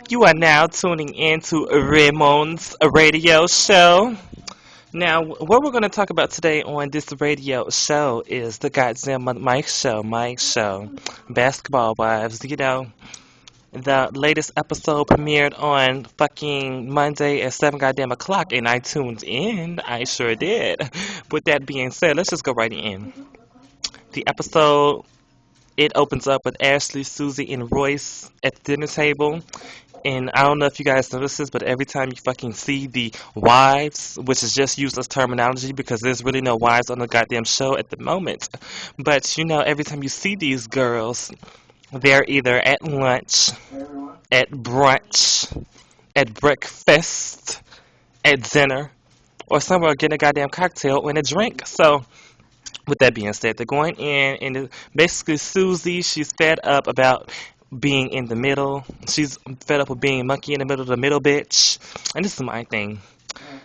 You are now tuning in to Rae'Mon's radio show. Now, what we're going to talk about today on this radio show is the goddamn Mike show, Basketball Wives. You know, the latest episode premiered on fucking Monday at 7 goddamn o'clock, and I tuned in. I sure did. With that being said, let's just go right in. The episode, it opens up with Ashley, Susie, and Royce at the dinner table. And I don't know if you guys notice this, but every time you fucking see the wives, which is just used as terminology because there's really no wives on the goddamn show at the moment. But you know, every time you see these girls, they're either at lunch, at brunch, at breakfast, at dinner, or somewhere getting a goddamn cocktail and a drink. So, with that being said, they're going in, and basically Susie, she's fed up about being in the middle. She's fed up with being monkey in the middle of the middle bitch. And this is my thing.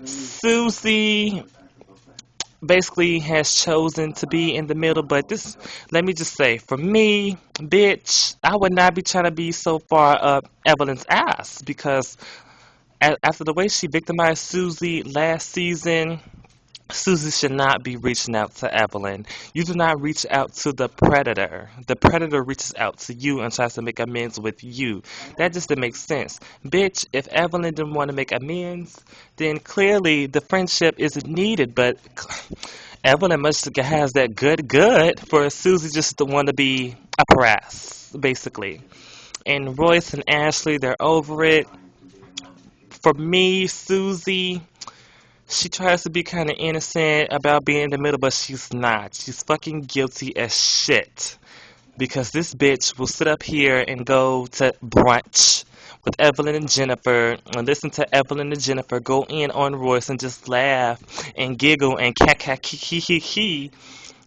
Susie basically has chosen to be in the middle, but this, let me just say, for me, bitch, I would not be trying to be so far up Evelyn's ass because after the way she victimized Susie last season, Susie should not be reaching out to Evelyn. You do not reach out to the predator. The predator reaches out to you and tries to make amends with you. That just doesn't make sense. Bitch, if Evelyn didn't want to make amends, then clearly the friendship isn't needed. But Evelyn must has that good for Susie just to want to be a harass, basically. And Royce and Ashley, they're over it. For me, Susie, she tries to be kind of innocent about being in the middle, but she's not. She's fucking guilty as shit. Because this bitch will sit up here and go to brunch with Evelyn and Jennifer and listen to Evelyn and Jennifer go in on Royce and just laugh and giggle and key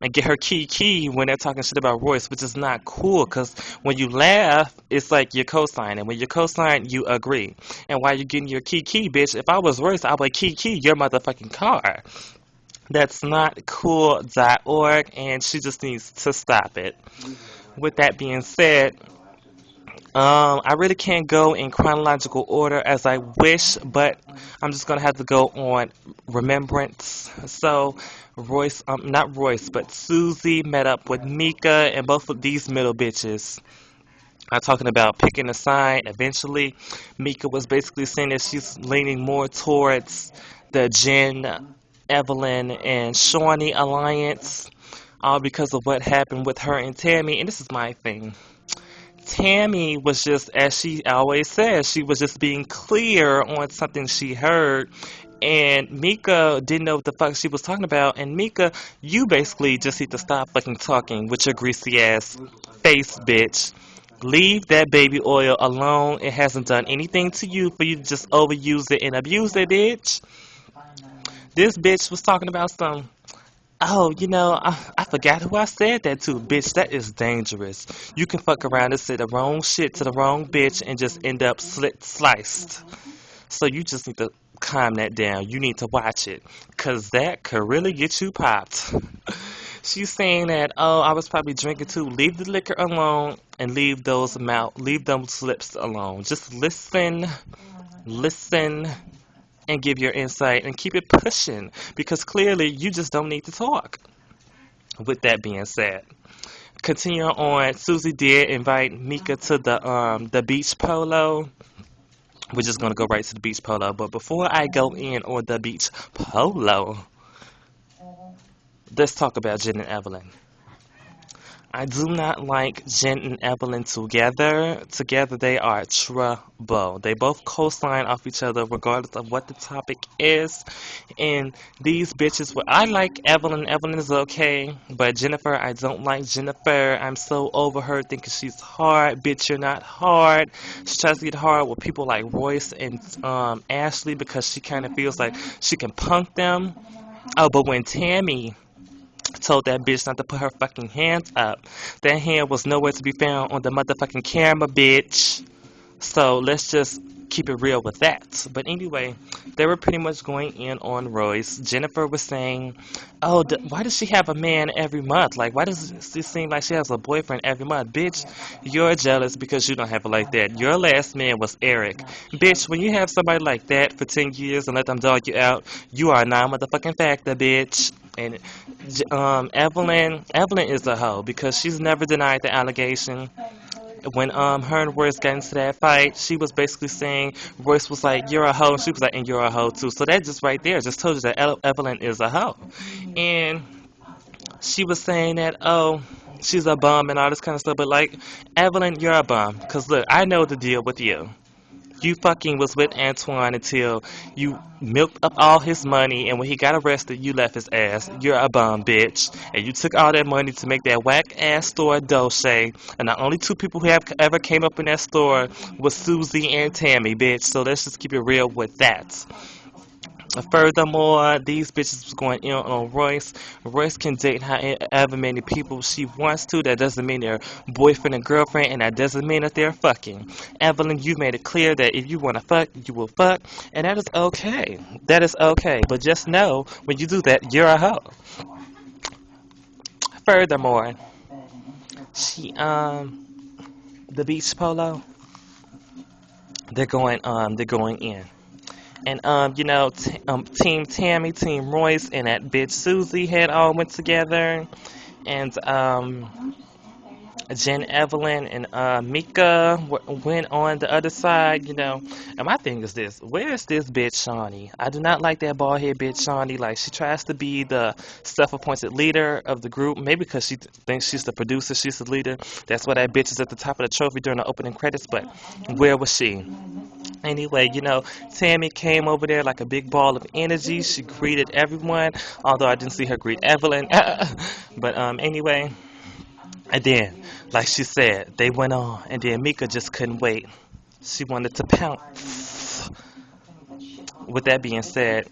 and get her key when they're talking shit about Royce, which is not cool because when you laugh, it's like you're co-signing. When you co-sign, you agree. And while you're getting your key, bitch, if I was Royce, I would key your motherfucking car. That's not cool.org, and she just needs to stop it. With that being said, I really can't go in chronological order as I wish, but I'm just gonna have to go on remembrance. So, Royce, not Royce, but Susie met up with Mika, and both of these middle bitches are talking about picking a side. Eventually, Mika was basically saying that she's leaning more towards the Jen, Evelyn, and Shawnee alliance, all because of what happened with her and Tammy. And this is my thing. Tammy was just, as she always says, she was just being clear on something she heard. And Mika didn't know what the fuck she was talking about. And Mika, you basically just need to stop fucking talking with your greasy ass face, bitch. Leave that baby oil alone. It hasn't done anything to you for you to just overuse it and abuse it, bitch. This bitch was talking about some. Oh, you know, I forgot who I said that to. Bitch, that is dangerous. You can fuck around and say the wrong shit to the wrong bitch and just end up sliced. So you just need to calm that down. You need to watch it. Because that could really get you popped. She's saying that, oh, I was probably drinking too. Leave the liquor alone and leave those lips alone. Just listen, and give your insight and keep it pushing because clearly you just don't need to talk. With that being said, continuing on, Susie did invite Mika to the beach polo. We're just gonna go right to the beach polo, but before I go in on the beach polo, let's talk about Jen and Evelyn. I do not like Jen and Evelyn together. Together they are trouble. They both co-sign off each other regardless of what the topic is. And these bitches, well, I like Evelyn. Evelyn is okay. But Jennifer, I don't like Jennifer. I'm so over her thinking she's hard. Bitch, you're not hard. She tries to get hard with people like Royce and Ashley because she kind of feels like she can punk them. Oh, but when Tammy told that bitch not to put her fucking hands up, that hand was nowhere to be found on the motherfucking camera, bitch. So let's just keep it real with that. But anyway, they were pretty much going in on Royce. Jennifer was saying, "Oh, why does she have a man every month? Like, why does it seem like she has a boyfriend every month? Bitch, you're jealous because you don't have it like that. Your last man was Eric. Bitch, when you have somebody like that for 10 years and let them dog you out, you are a non-motherfucking factor, bitch." And Evelyn is a hoe because she's never denied the allegation. When her and Royce got into that fight, she was basically saying Royce was like, "You're a hoe," and she was like, "And you're a hoe too." So that just right there just told you that Evelyn is a hoe, and she was saying that, oh, she's a bum and all this kind of stuff. But like, Evelyn, you're a bum, cause look, I know the deal with you. You fucking was with Antoine until you milked up all his money, and when he got arrested, you left his ass. You're a bum, bitch. And you took all that money to make that whack ass store Dolce. And the only two people who have ever came up in that store was Susie and Tammy, bitch. So let's just keep it real with that. Furthermore, these bitches was going in on Royce. Royce can date however many people she wants to. That doesn't mean they're boyfriend and girlfriend, and that doesn't mean that they're fucking. Evelyn, you made it clear that if you want to fuck, you will fuck, and that is okay. That is okay. But just know, when you do that, you're a hoe. Furthermore, she the beach polo, they're going in. And Team Tammy, Team Royce, and that bitch Susie had all went together, and Jen Evelyn and Mika went on the other side. And my thing is this: where is this bitch Shawnee? I do not like that bald head bitch Shawnee. Like, she tries to be the self-appointed leader of the group, maybe because she thinks she's the producer, she's the leader. That's why that bitch is at the top of the trophy during the opening credits. But where was she? Anyway, Tammy came over there like a big ball of energy. She greeted everyone, although I didn't see her greet Evelyn. But anyway, and then, like she said, they went on, and then Mika just couldn't wait. She wanted to pounce. With that being said,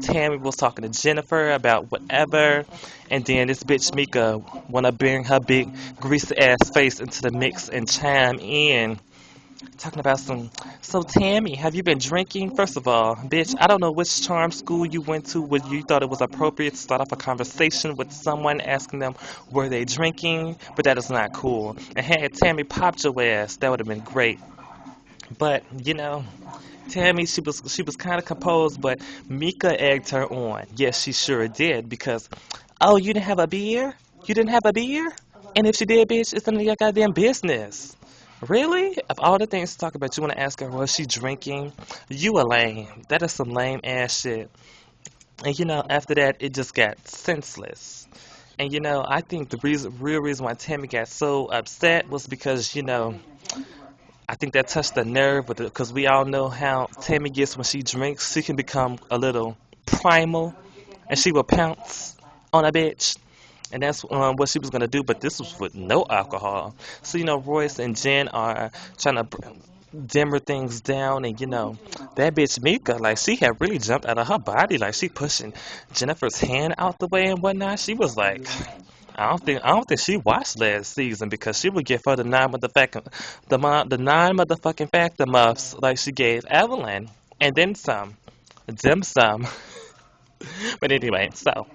Tammy was talking to Jennifer about whatever, and then this bitch Mika wanna bring her big greasy ass face into the mix and chime in. Talking about some. So, Tammy, have you been drinking? First of all, bitch, I don't know which charm school you went to where you thought it was appropriate to start off a conversation with someone asking them were they drinking, but that is not cool. And had Tammy popped your ass, that would have been great. But Tammy, she was kind of composed, but Mika egged her on. Yes, she sure did because, oh, you didn't have a beer? You didn't have a beer? And if she did, bitch, it's none of your goddamn business. Really? Of all the things to talk about, you want to ask her, was she drinking? You a lame. That is some lame ass shit. And after that, it just got senseless. And I think the real reason why Tammy got so upset was because, I think that touched the nerve with it, because we all know how Tammy gets when she drinks. She can become a little primal, and she will pounce on a bitch. And that's what she was gonna do, but this was with no alcohol. So Royce and Jen are trying to dimmer things down, and that bitch Mika, like, she had really jumped out of her body, like she pushing Jennifer's hand out the way and whatnot. She was like, I don't think she watched last season because she would give her the nine motherfucking factor muffs like she gave Evelyn, and then some, them some. But anyway, so.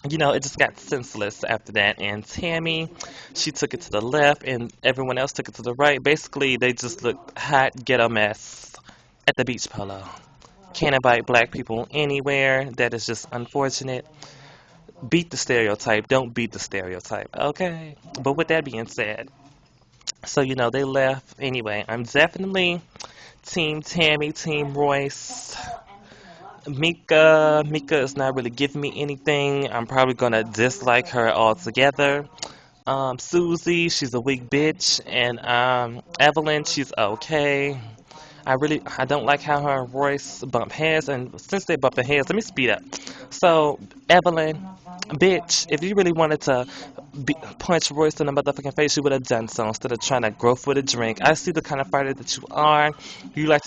It just got senseless after that. And Tammy, she took it to the left, and everyone else took it to the right. Basically, they just looked hot, ghetto mess at the beach polo. Can't invite black people anywhere. That is just unfortunate. Beat the stereotype. Don't beat the stereotype. Okay? But with that being said, so, they left. Anyway, I'm definitely Team Tammy, Team Royce. Mika is not really giving me anything. I'm probably gonna dislike her altogether. Susie, she's a weak bitch, and Evelyn, she's okay. I don't like how her and Royce bump heads, and since they bumped their heads, let me speed up. So, Evelyn, bitch, if you really wanted to punch Royce in the motherfucking face, you would have done so instead of trying to grow for the drink. I see the kind of fighter that you are. You like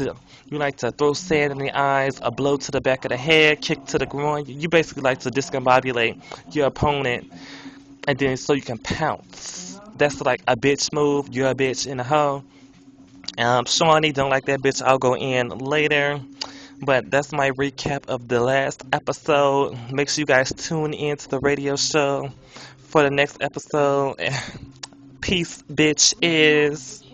to throw sand in the eyes, a blow to the back of the head, kick to the groin. You basically like to discombobulate your opponent, and then so you can pounce. That's like a bitch move. You're a bitch in a hoe. Shawnee don't like that bitch. I'll go in later. But that's my recap of the last episode. Make sure you guys tune in to the radio show for the next episode. Peace, bitch, is.